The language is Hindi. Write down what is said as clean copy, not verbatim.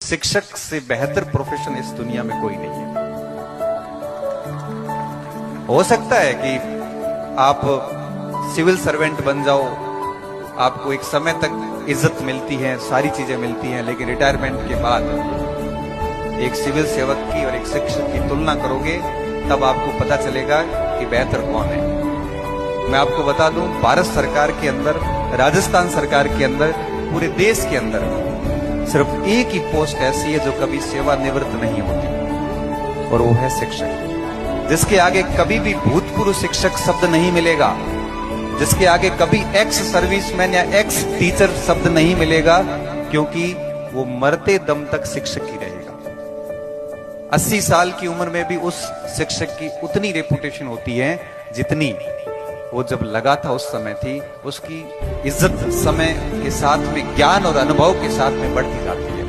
शिक्षक से बेहतर प्रोफेशन इस दुनिया में कोई नहीं है। हो सकता है कि आप सिविल सर्वेंट बन जाओ, आपको एक समय तक इज्जत मिलती है, सारी चीजें मिलती हैं, लेकिन रिटायरमेंट के बाद एक सिविल सेवक की और एक शिक्षक की तुलना करोगे तब आपको पता चलेगा कि बेहतर कौन है। मैं आपको बता दूं, भारत सरकार के अंदर, राजस्थान सरकार के अंदर, पूरे देश के अंदर सिर्फ एक ही पोस्ट ऐसी है जो कभी सेवानिवृत्त नहीं होती, और वो है शिक्षक, जिसके आगे कभी भी भूतपूर्व शिक्षक शब्द नहीं मिलेगा, जिसके आगे कभी एक्स सर्विसमैन या एक्स टीचर शब्द नहीं मिलेगा, क्योंकि वो मरते दम तक शिक्षक ही रहेगा। 80 साल की उम्र में भी उस शिक्षक की उतनी रेपुटेशन होती है जितनी वो जब लगा था उस समय थी। उसकी इज्जत समय के साथ में, ज्ञान और अनुभव के साथ में बढ़ती जाती है।